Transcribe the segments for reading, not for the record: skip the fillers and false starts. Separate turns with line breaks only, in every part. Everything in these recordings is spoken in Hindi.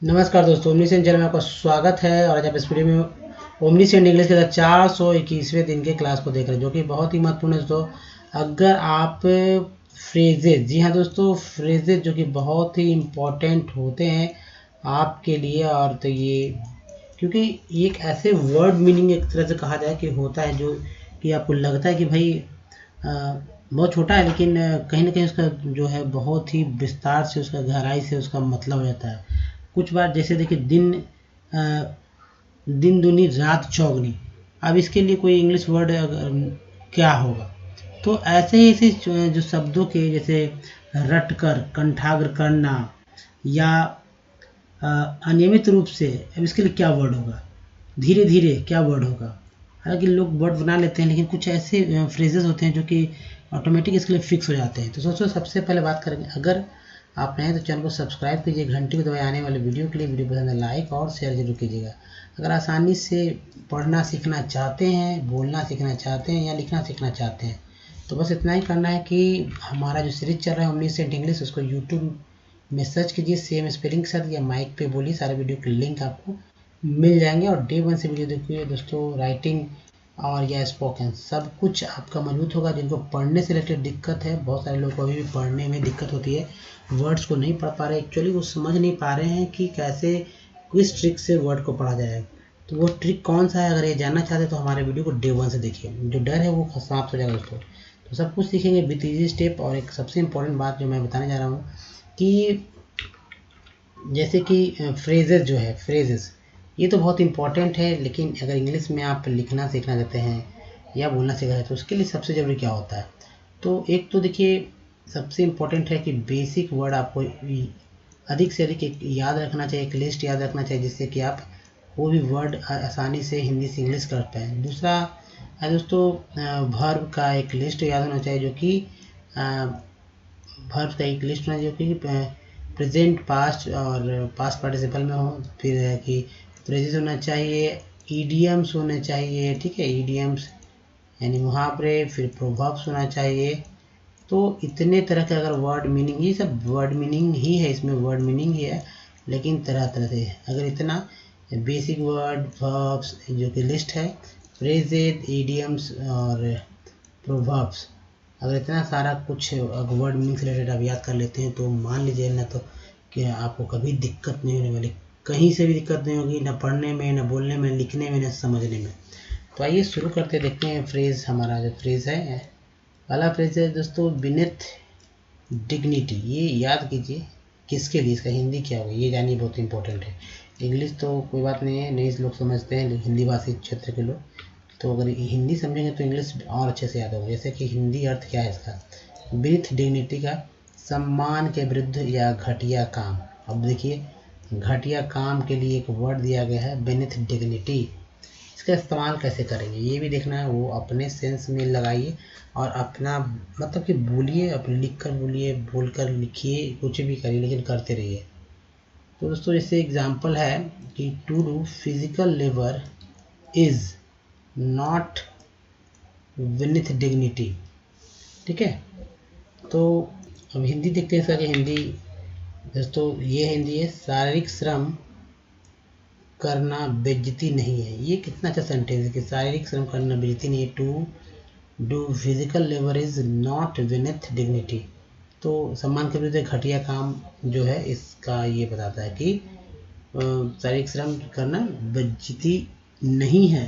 नमस्कार दोस्तों, ओमनीसेंट चैनल में आपका स्वागत है। और आज आप इस वीडियो में ओमनीसेंट इंग्लिश के 421वें दिन के क्लास को देख रहे हैं, जो कि बहुत ही महत्वपूर्ण है दोस्तों। अगर आप फ्रेजेज, जी हाँ दोस्तों, फ्रेजेज जो कि बहुत ही इम्पोर्टेंट होते हैं आपके लिए। और तो ये क्योंकि ये एक ऐसे वर्ड मीनिंग एक तरह से कहा जाए कि होता है जो कि आपको लगता है कि भाई बहुत छोटा है, लेकिन कहीं ना कहीं उसका जो है बहुत ही विस्तार से, उसका गहराई से उसका मतलब हो जाता है। कुछ बार जैसे देखिए, दिन दूनी रात चौगनी। अब इसके लिए कोई इंग्लिश वर्ड क्या होगा? तो ऐसे ही ऐसे जो शब्दों के, जैसे रट कर, कंठाग्र करना, या अनियमित रूप से, अब इसके लिए क्या वर्ड होगा? धीरे धीरे क्या वर्ड होगा? हालांकि लोग वर्ड बना लेते हैं, लेकिन कुछ ऐसे फ्रेजेस होते हैं जो कि ऑटोमेटिक इसके लिए फिक्स हो जाते हैं। तो सोचो, सबसे पहले बात करेंगे, अगर आप नए तो चैनल को सब्सक्राइब कीजिए, घंटी को दबाए आने वाले वीडियो के लिए। वीडियो पसंद है लाइक और शेयर जरूर कीजिएगा। अगर आसानी से पढ़ना सीखना चाहते हैं, बोलना सीखना चाहते हैं, या लिखना सीखना चाहते हैं, तो बस इतना ही करना है कि हमारा जो सीरीज चल रहा है ओमनीसेंट इंग्लिश, उसको यूट्यूब में सर्च कीजिए, सेम स्पेलिंग के साथ, या माइक पे बोलिए। सारे वीडियो के लिंक आपको मिल जाएंगे। और डे 1 से वीडियो देखिए दोस्तों। राइटिंग और या स्पोकन सब कुछ आपका मजबूत होगा। जिनको पढ़ने से रिलेटेड दिक्कत है, बहुत सारे लोगों को अभी भी पढ़ने में दिक्कत होती है, वर्ड्स को नहीं पढ़ पा रहे, एक्चुअली वो समझ नहीं पा रहे हैं कि कैसे किस ट्रिक से वर्ड को पढ़ा जाए। तो वो ट्रिक कौन सा है, अगर ये जानना चाहते हैं तो हमारे वीडियो को डे 1 से देखिए। जो डर है वो समाप्त हो जाएगा दोस्तों। तो सब कुछ सीखेंगे विथ इजी स्टेप। और एक सबसे इम्पोर्टेंट बात जो मैं बताने जा रहा हूँ कि जैसे कि फ्रेजेस जो है, फ्रेजेस ये तो बहुत इंपॉर्टेंट है, लेकिन अगर इंग्लिश में आप लिखना सीखना चाहते हैं या बोलना सीखना चाहते हैं, तो उसके लिए सबसे ज़रूरी क्या होता है? तो एक तो देखिए, सबसे इम्पोर्टेंट है कि बेसिक वर्ड आपको अधिक से अधिक एक याद रखना चाहिए, एक लिस्ट याद रखना चाहिए, जिससे कि आप वो भी वर्ड आसानी से हिंदी से इंग्लिश कर पाएँ। दूसरा है दोस्तों, वर्ब का एक लिस्ट याद होना चाहिए, जो कि वर्ब का एक लिस्ट होना, जो कि प्रेजेंट, पास्ट और पास्ट पार्टिसिपल में हो। फिर है कि फ्रेजेस होना चाहिए, ईडियम्स होने चाहिए, ठीक है, ईडियम्स यानी मुहावरे, फिर प्रोवर्ब्स होना चाहिए। तो इतने तरह के अगर वर्ड मीनिंग, ये सब वर्ड मीनिंग ही है, इसमें वर्ड मीनिंग ही है, लेकिन तरह तरह से अगर इतना बेसिक वर्ड वर्ब्स जो कि लिस्ट है, फ्रेजेज, ईडियम्स और प्रोवर्ब्स, अगर इतना सारा कुछ वर्ड मीनिंग से रिलेटेड आप याद कर लेते हैं, तो मान लीजिए ना, तो कि आपको कभी दिक्कत नहीं होने वाली, कहीं से भी दिक्कत नहीं होगी, ना पढ़ने में, ना बोलने में, लिखने में, ना समझने में। तो आइए शुरू करते, देखते हैं फ्रेज। हमारा जो फ्रेज है, पहला फ्रेज है दोस्तों, बिनेथ डिग्निटी। ये याद कीजिए किसके लिए, इसका हिंदी क्या होगा ये जानिए, बहुत इंपॉर्टेंट है। इंग्लिश तो कोई बात नहीं है, नहीं लोग समझते हैं, लेकिन हिंदी भाषी क्षेत्र के लोग तो अगर हिंदी समझेंगे तो इंग्लिश और अच्छे से याद होगा। जैसे कि हिंदी अर्थ क्या है इसका, बिनेथ डिग्निटी का सम्मान के विरुद्ध या घटिया काम। अब देखिए, घटिया काम के लिए एक वर्ड दिया गया है, बिनेथ डिग्निटी। इसका इस्तेमाल कैसे करेंगे ये भी देखना है, वो अपने सेंस में लगाइए और अपना मतलब कि बोलिए, अपने लिख कर बोलिए, बोल कर लिखिए, कुछ भी करिए, लेकिन करते रहिए। तो दोस्तों, इससे एग्जाम्पल है कि to do physical labour is not with dignity, ठीक है। तो अब हिंदी देखते हैं इसका, कि हिंदी दोस्तों ये हिंदी है, शारीरिक श्रम करना बेइज्जती नहीं है। ये कितना अच्छा सेंटेंस है कि शारीरिक श्रम करना बेइज्जती नहीं है। To do physical labour is not beneath dignity. तो सम्मान के विरुद्ध घटिया काम जो है, इसका ये बताता है कि शारीरिक श्रम करना बेइज्जती नहीं है।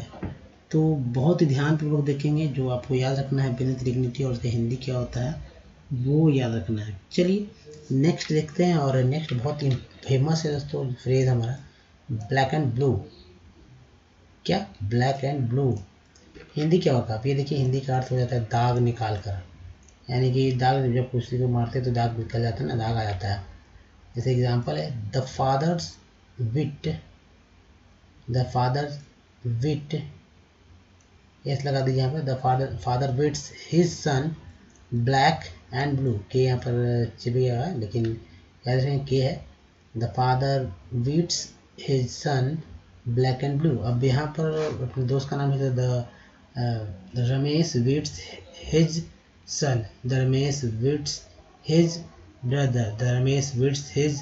तो बहुत ही ध्यानपूर्वक देखेंगे, जो आपको याद रखना है विनेथ डिग्निटी और उसका हिंदी क्या होता है वो याद रखना है। चलिए नेक्स्ट देखते हैं। और नेक्स्ट बहुत ही फेमस है दोस्तों फ्रेज हमारा, ब्लैक एंड ब्लू। क्या ब्लैक एंड ब्लू हिंदी क्या होगा? आप ये देखिए, हिंदी का अर्थ हो जाता है दाग निकाल कर, यानी कि दाग जब कुर्सी को मारते तो दाग निकल जाता है ना, दाग आ जाता है। जैसे एग्जांपल है, the fathers wit, the father wit, S लगा दीजिए यहाँ पर, the father wits his son black and blue. के यहाँ पर चिपक गया है, लेकिन याद रखें के है। The father wits his son black and blue. अब यहाँ पर अपने दोस्त का नाम है, the Ramesh wits his son, the Ramesh wits his brother, the Ramesh wits his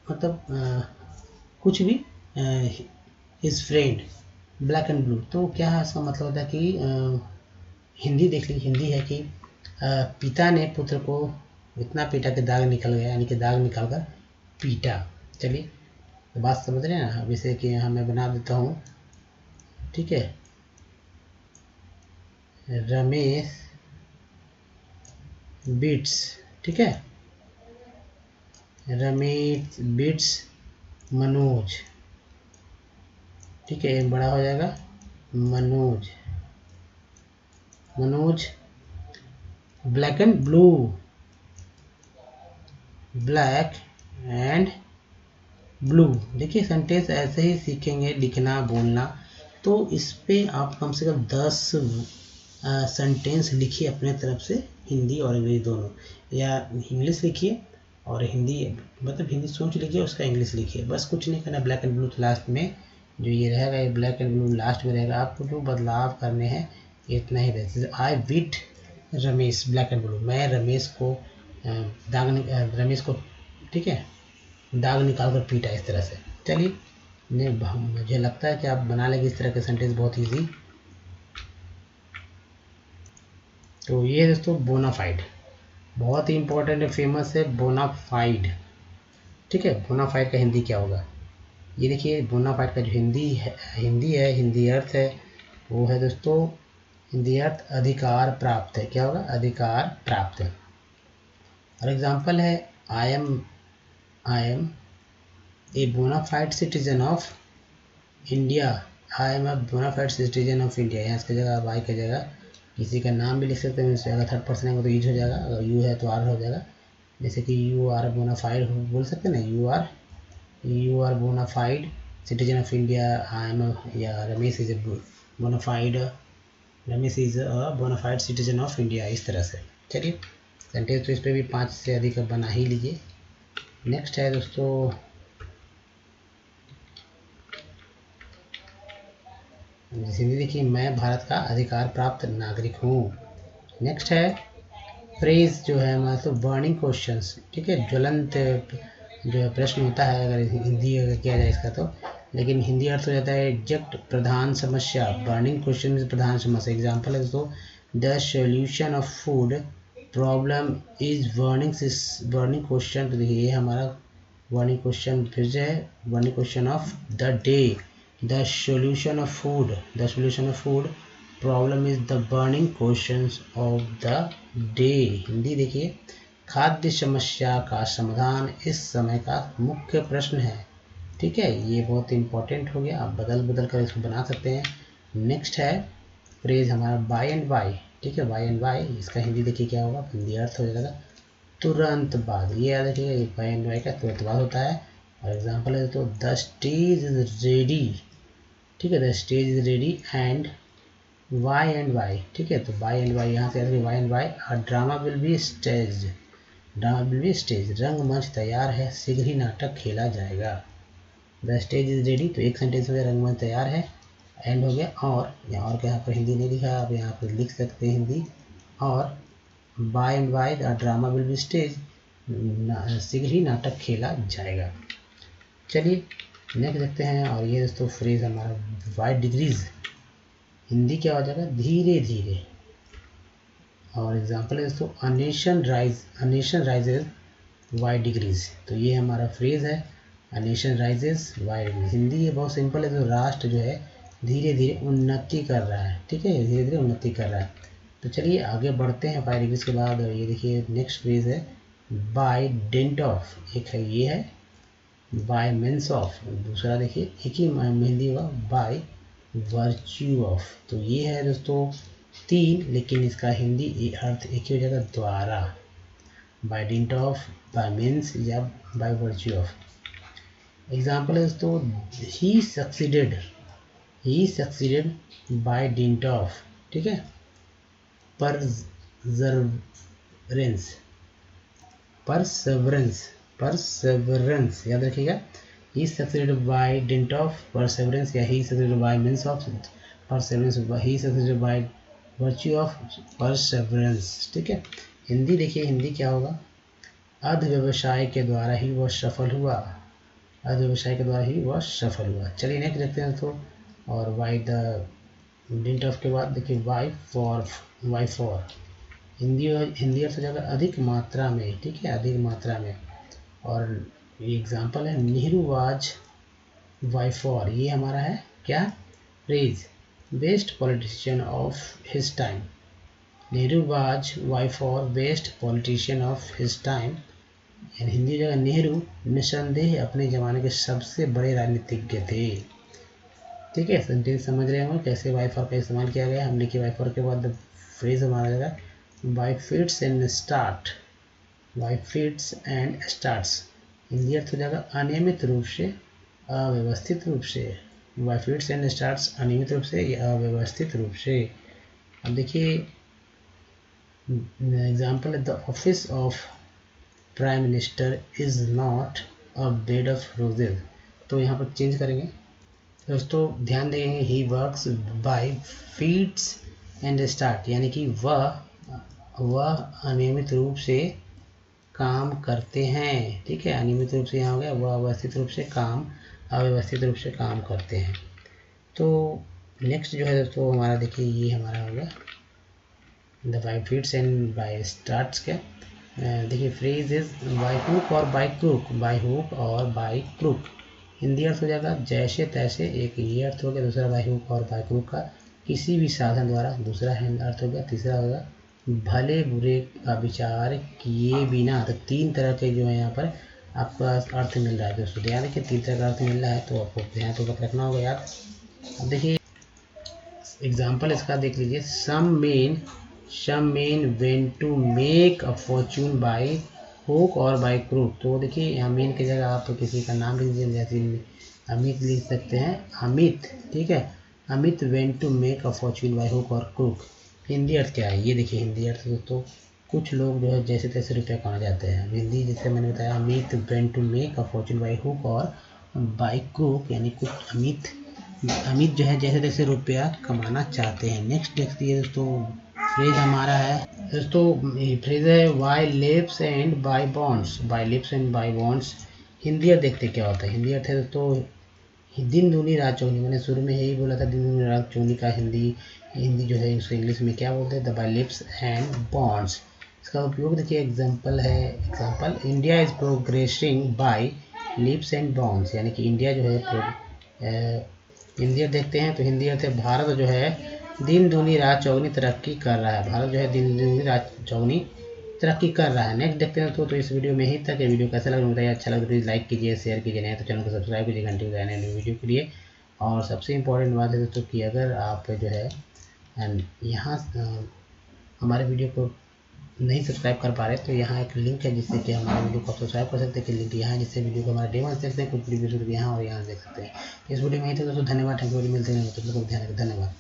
मतलब कुछ भी, his friend black and blue, तो क्या है इसका मतलब होता है कि हिंदी देख ली, हिंदी है कि पिता ने पुत्र को इतना पीटा कि दाग निकल गया, यानी कि दाग निकाल कर पीटा। चलिए तो बात समझ रहे हैं ना। अब इसे कि यहाँ मैं बना देता हूँ, ठीक है। रमेश बीट्स, ठीक है, रमेश बीट्स मनोज, ठीक है, एक बड़ा हो जाएगा Manoj, Manoj black and blue, black and blue. देखिए सेंटेंस ऐसे ही सीखेंगे लिखना बोलना, तो इस पे आप कम से कम 10 सेंटेंस लिखिए अपने तरफ से, हिंदी और अंग्रेजी दोनों, या इंग्लिश लिखिए और हिंदी, मतलब हिंदी सोच लिखिए उसका इंग्लिश लिखिए, बस कुछ नहीं करना। ब्लैक एंड ब्लू तो लास्ट में जो ये रहेगा, ये ब्लैक एंड ब्लू लास्ट में रहेगा। आपको जो बदलाव करने हैं इतना ही रहेगा। I beat Ramesh black and blue, मैं रमेश को रमेश को, ठीक है, दाग निकाल कर पीटा, इस तरह से। चलिए मुझे लगता है कि आप बना लेंगे इस तरह के सेंटेंस बहुत इजी। तो ये दोस्तों बोनाफाइड बहुत ही इंपॉर्टेंट है, फेमस है बोनाफाइड, ठीक है। बोनाफाइड का हिंदी क्या होगा, ये देखिए। बोनाफाइड का जो हिंदी अर्थ है वो है दोस्तों, हिंदी अर्थ अधिकार प्राप्त है। क्या होगा, अधिकार प्राप्त है। और एग्जाम्पल है I am a bona fide citizen of India, I am a bonafide citizen of India. यहाँ इसकी जगह आप आई की जगह किसी का नाम भी लिख सकते हैं, अगर थर्ड पर्सन है तो यूज हो जाएगा, अगर यू है तो आर हो जाएगा। जैसे कि यू आर बोनाफाइड बोल सकते हैं ना, you are bonafide citizen of India, I am, या Ramesh is a bonafide, Ramesh is a bonafide citizen of India, इस तरह से। चलिए सेंटेंस तो इस पर भी 5 से अधिक बना ही लीजिए। नेक्स्ट है दोस्तों, हिंदी देखिए, मैं भारत का अधिकार प्राप्त नागरिक हूँ। नेक्स्ट है फ्रेज, जो है मतलब बर्निंग क्वेश्चंस, ठीक है, ज्वलंत जो है प्रश्न होता है, अगर हिंदी अगर किया जाए इसका तो, लेकिन हिंदी अर्थ हो जाता है एग्जैक्ट प्रधान समस्या, बर्निंग क्वेश्चन में प्रधान समस्या। एग्जाम्पल है दोस्तों, the solution of food problem is burning question. तो देखिए ये हमारा बर्निंग क्वेश्चन फिर से है, burning question of the day, the solution of food problem is the burning questions of the day. Hindi देखिए, खाद्य समस्या का समाधान इस समय का मुख्य प्रश्न है, ठीक है। ये बहुत इंपॉर्टेंट हो गया, आप बदल कर इसको बना सकते हैं। नेक्स्ट है फ्रेज हमारा बाय एंड बाय, ठीक है, बाय एंड बाय, इसका हिंदी देखिए क्या होगा, हिंदी अर्थ हो जाएगा तुरंत बाद। ये याद रखिएगा, बाय एंड बाय का तुरंत बाद होता है। और एग्जाम्पल है तो द स्टेज इज रेडी, ठीक है, the stage is ready and by and by, ठीक है। तो बाय एंड वाई यहाँ से याद रखिए, वाई एंड वाई। और drama will be stage, drama will be stage, रंगमंच तैयार है, शीघ्र ही नाटक खेला जाएगा। द स्टेज इज रेडी, तो एक सेंटेंस में रंगमंच तैयार है, एंड हो गया। और यहाँ और यहाँ पर हिंदी नहीं लिखा, आप यहाँ पर लिख सकते हैं हिंदी। और by and by the drama will be stage, शीघ्र ही नाटक खेला जाएगा। चलिए नेक्स्ट देखते हैं। और ये दोस्तों फ्रेज हमारा वाई डिग्रीज, हिंदी क्या हो जाएगा, धीरे धीरे। और एग्जाम्पल है दोस्तों, a nation rises by degrees, तो ये हमारा फ्रेज है, a nation rises by degrees. Hindi ये बहुत सिंपल है, तो राष्ट्र जो है धीरे धीरे उन्नति कर रहा है, ठीक है, धीरे धीरे उन्नति कर रहा है। तो चलिए आगे बढ़ते हैं वाई डिग्रीज के बाद। ये देखिए नेक्स्ट फ्रेज है बाय डेंट ऑफ, एक है ये है बाय मीन्स ऑफ, दूसरा देखिए एक ही हिंदी होगा बाय वर्च्यू ऑफ। तो ये है दोस्तों 3, लेकिन इसका हिंदी अर्थ एक ही हो जाएगा, द्वारा, by dint of, by means, या बाय वर्च्यू ऑफ। एग्जाम्पल है दोस्तों, he succeeded by dint of, ठीक है, परसेवरेंस याद रखिएगा, he succeeded by dint of perseverance, या he succeeded by means of perseverance, he succeeded by virtue of perseverance, ठीक है। हिंदी देखिए, हिंदी क्या होगा, अर्ध व्यवसाय के द्वारा ही वह सफल हुआ, अध्यवसाय के द्वारा ही वह सफल हुआ। चलिए नेक्स्ट देखते हैं दोस्तों। और वाई द डिंट ऑफ के बाद देखिए वाई फॉर हिंदी अर्थ हो जाएगा अधिक मात्रा में, ठीक है, अधिक मात्रा में। और ये एग्जाम्पल है नेहरू वाज वाई फॉर, ये हमारा है क्या, phrase, best politician of his time. Nehru was by far best politician of his time. Hindi जगह नेहरू निसंदेह अपने ज़माने के सबसे बड़े राजनीतिज्ञ थे। ठीक है, सेंटेंस समझ रहे होंगे कैसे वाई फॉर का इस्तेमाल किया गया। हम लिखिए वाई फॉर के बाद फ्रेज हमारा जगह by fits and start, by fits and starts. Hindi अर्थ हो जाएगा अनियमित रूप से, अव्यवस्थित रूप से। बाई फिट्स एंड स्टार्ट्स अनियमित रूप से या अव्यवस्थित रूप से। अब देखिए एग्जाम्पल है the office of prime minister is not a bed of roses. तो यहाँ पर चेंज करेंगे दोस्तों, ध्यान देंगे he works by fits and start, यानी कि वह अनियमित रूप से काम करते हैं। ठीक है, अनियमित रूप से यहाँ हो गया, वह अव्यवस्थित रूप से काम करते हैं। तो नेक्स्ट जो है दोस्तों हमारा देखिए ये हमारा हो गया the by fits and by starts का। देखिए फ्रेज इज बाय हुक और बाय क्रूक, बाय हुक और बाय क्रूक। हिंदी अर्थ हो जाएगा जैसे तैसे, एक ये अर्थ हो गया, दूसरा बाय हुक और बाय क्रूक का किसी भी साधन द्वारा, दूसरा अर्थ हो गया, तीसरा होगा भले बुरे का विचार किए बिना। तो तीन तरह के जो है यहाँ पर आपका अर्थ मिल रहा है दोस्तों, ध्यान रखिए तीन तरह का अर्थ मिल रहा है, तो आपको ध्यान तो रखना होगा याद। अब देखिए एग्जाम्पल इसका देख लीजिए, some men went to make a fortune by hook और बाय क्रूक। तो देखिए यहाँ मेन की जगह आप तो किसी का नाम लिख दीजिए, जैसे अमित लिख सकते हैं, अमित, ठीक है, Amit went to make a fortune by hook और क्रूक। हिंदी अर्थ क्या है ये देखिए, हिंदी अर्थ दोस्तों कुछ लोग जो है जैसे तैसे रुपया कमा जाते हैं। हिंदी जैसे मैंने बताया Amit went to make a fortune by hook और बाय क्रूक, यानी कुछ अमित जो है जैसे तैसे रुपया कमाना चाहते हैं। नेक्स्ट देखिए दोस्तों फ्रेज हमारा है दोस्तों, फ्रेज है by leaps and by bounds, by leaps and by bounds. Hindi अर्थ देखते क्या होता है। हिंदी अर्थ है दोस्तों दिन दूनी रात चौगनी, मैंने शुरू में यही बोला था, दिन दूनी रात चौगनी का हिंदी जो है उसको इंग्लिश में क्या बोलते हैं, the by leaps and bounds. इसका उपयोग देखिए एग्जाम्पल है, example India is progressing by leaps and bounds, यानी कि इंडिया जो है हिंदी अर्थ देखते हैं तो हिंदी अर्थ है भारत जो है दिन दूनी रात चौगनी तरक्की कर रहा है, भारत जो है दिन दूनी रात चौगनी तरक्की कर रहा है। नेक्स्ट देखते हैं तो इस वीडियो में ही तक। ये वीडियो कैसा लगा बताइए, अच्छा लगा तो प्लीज़ लाइक कीजिए, शेयर कीजिए, नहीं तो चैनल को सब्सक्राइब कीजिए घंटी बजाए नए वीडियो के लिए। और सबसे इम्पोर्टेंट बात है दोस्तों कि अगर आप जो है यहाँ हमारे वीडियो को नहीं सब्सक्राइब कर पा रहे तो यहाँ एक लिंक है जिससे कि हमारे वीडियो को आप सब्सक्राइब कर सकते हैं, कि लिंक यहाँ है जिससे वीडियो को हमारे डेमो देख सकते हैं, कुछ प्रीवियस वीडियो यहाँ और यहाँ देख सकते हैं। इस वीडियो में ही तो दोस्तों धन्यवाद, थैंक यू, मिलते हैं, तो ध्यान रखें, धन्यवाद।